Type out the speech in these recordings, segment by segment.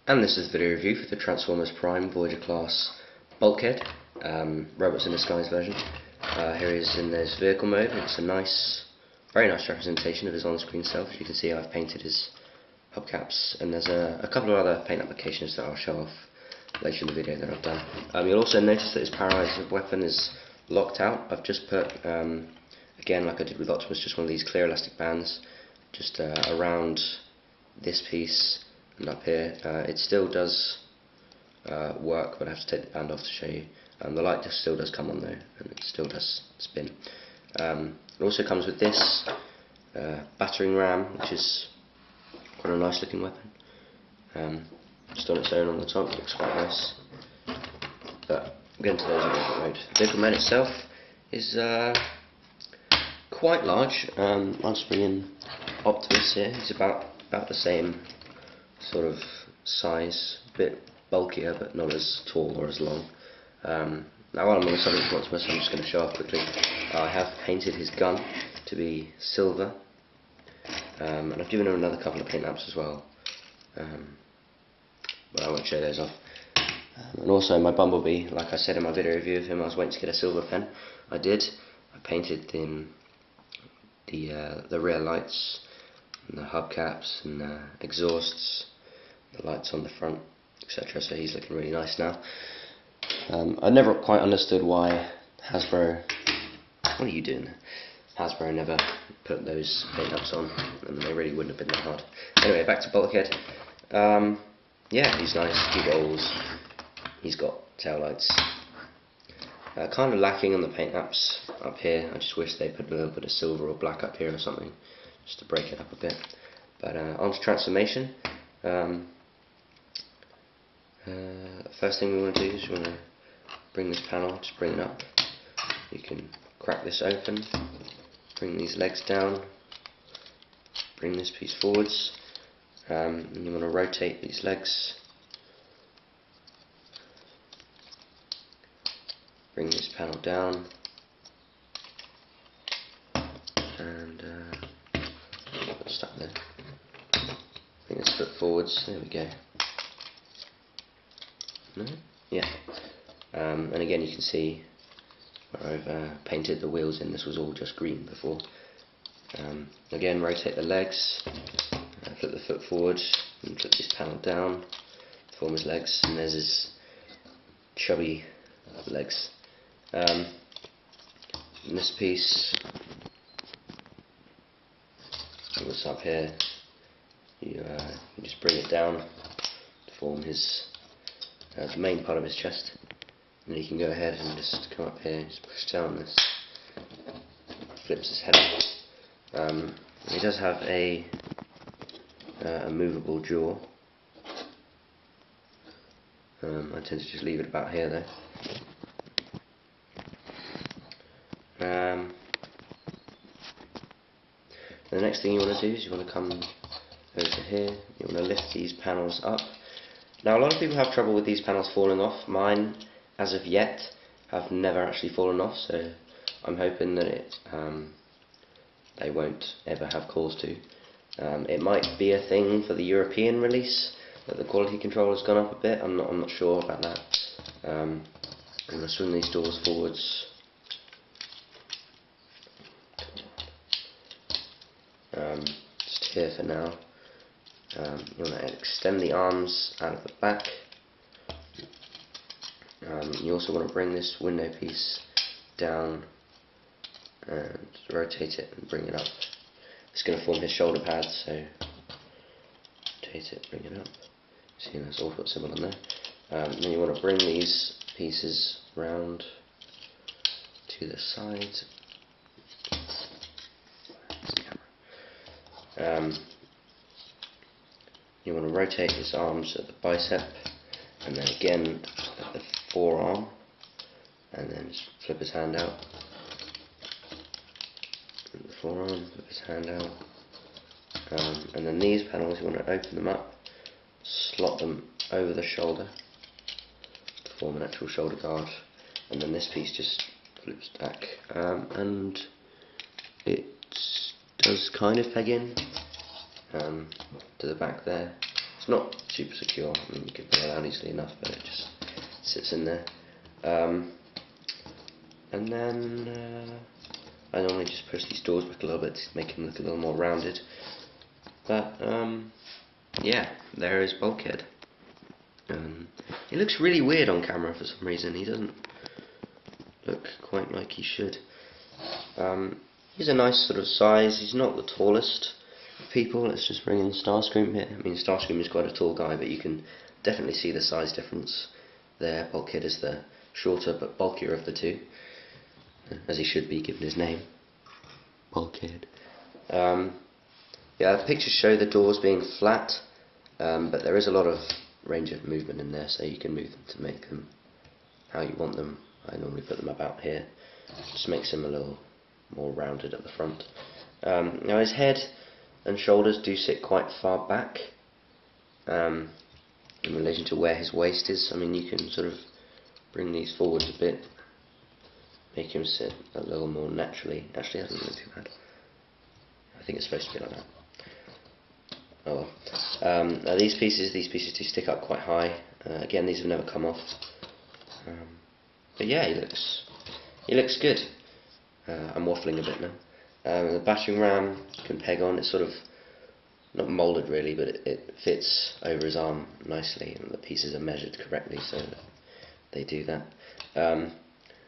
And this is the video review for the Transformers Prime Voyager class Bulkhead, Robots in Disguise version. Here he is in his vehicle mode. It's a very nice representation of his on-screen self. As you can see, I've painted his hubcaps, and there's a couple of other paint applications that I'll show off later in the video that I've done. You'll also notice that his paralyzer weapon is locked out. I've just put, again like I did with Optimus, just one of these clear elastic bands just around this piece and up here. It still does work, but I have to take the band off to show you. The light still does come on though, and it still does spin. It also comes with this battering ram, which is quite a nice looking weapon. Just on its own on the top, it looks quite nice. But again, today's a vehicle mode. The vehicle mode itself is quite large. I'll just bring in Optimus here. He's about the same sort of size, a bit bulkier but not as tall or as long. Now while I'm on the subject of Optimus, I'm just going to show off quickly. I have painted his gun to be silver, and I've given him another couple of paint apps as well, but I won't show those off. And also my Bumblebee, like I said in my video review of him, I was waiting to get a silver pen. I did. I painted in the rear lights, and the hubcaps, and the exhausts, the lights on the front, etc. So he's looking really nice now. I never quite understood why Hasbro, what are you doing there? Hasbro never put those paint ups on, and they really wouldn't have been that hard. Anyway, back to Bulkhead. Yeah, he's nice. He rolls. He's got tail lights. Kind of lacking on the paint apps up here. I just wish they put a little bit of silver or black up here or something, just to break it up a bit. But on to transformation. First thing we want to do is we want to bring this panel, just bring it up. You can crack this open, bring these legs down, bring this piece forwards, and you want to rotate these legs, bring this panel down, and got stuck there. Bring this foot forwards, there we go. No? Yeah. And again you can see where I've painted the wheels in. This was all just green before. Again, rotate the legs, flip the foot forward, and flip this panel down to form his legs, and there's his chubby legs. In this piece, what's up here, you just bring it down to form his the main part of his chest, and you can go ahead and just come up here and just push down this, flips his head up. He does have a movable jaw. I tend to just leave it about here though. The next thing you want to do is you want to come over here, you want to lift these panels up. Now a lot of people have trouble with these panels falling off. Mine, as of yet, have never actually fallen off, so I'm hoping that they won't ever have cause to. It might be a thing for the European release, that the quality control has gone up a bit. I'm not sure about that. I'm going to swing these doors forwards. Just here for now. You want to extend the arms out of the back. You also want to bring this window piece down and rotate it and bring it up. It's going to form his shoulder pads, so rotate it, bring it up. See, there's also a symbol on there. Then you want to bring these pieces round to the sides. You want to rotate his arms at the bicep, and then again at the forearm, and then just flip his hand out. And the forearm, flip his hand out. And then these panels, you want to open them up, slot them over the shoulder to form an actual shoulder guard, and then this piece just flips back, and it does kind of peg in to the back there. It's not super secure. I mean, you can pull it out easily enough, but it just sits in there. And then I normally just push these doors back a little bit to make them look a little more rounded. But yeah, there is Bulkhead. He looks really weird on camera for some reason. He doesn't look quite like he should. He's a nice sort of size. He's not the tallest of people. Let's just bring in Starscream here. I mean, Starscream is quite a tall guy, but you can definitely see the size difference there. Bulkhead is the shorter but bulkier of the two, as he should be given his name, Bulkhead. Yeah, the pictures show the doors being flat, but there is a lot of range of movement in there, so you can move them to make them how you want them. I normally put them about here, just makes them a little more rounded at the front. Now his head and shoulders do sit quite far back in relation to where his waist is. I mean, you can sort of bring these forwards a bit, make him sit a little more naturally. Actually, that doesn't look too bad. I think it's supposed to be like that. Oh well. Now these pieces do stick up quite high. Again, these have never come off. But yeah, he looks good. I'm waffling a bit now. The battering ram you can peg on. It's sort of not moulded really, but it fits over his arm nicely, and the pieces are measured correctly, so they do that.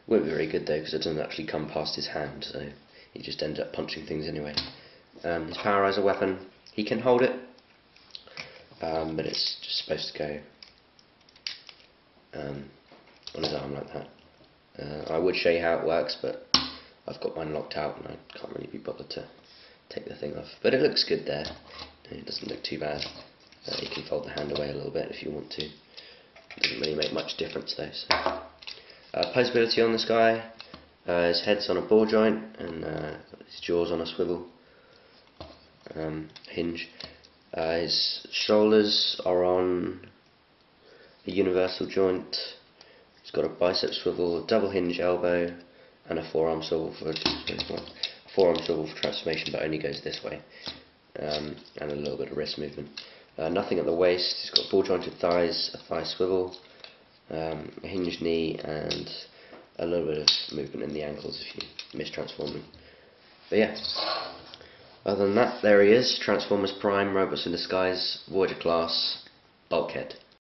Won't be very good though, because it doesn't actually come past his hand, so he just ends up punching things anyway. His powerizer weapon, he can hold it, but it's just supposed to go on his arm like that. I would show you how it works, but I've got mine locked out and I can't really be bothered to take the thing off. But it looks good there. It doesn't look too bad. You can fold the hand away a little bit if you want to. It doesn't really make much difference though. So. Posability on this guy. His head's on a ball joint and his jaw's on a swivel hinge. His shoulders are on a universal joint. He's got a bicep swivel, a double hinge elbow, and a forearm swivel for transformation, but only goes this way, and a little bit of wrist movement. Nothing at the waist. He's got ball jointed thighs, a thigh swivel, a hinged knee, and a little bit of movement in the ankles if you mistransform them. But yeah, other than that, there he is, Transformers Prime, Robots in Disguise, Voyager class, Bulkhead.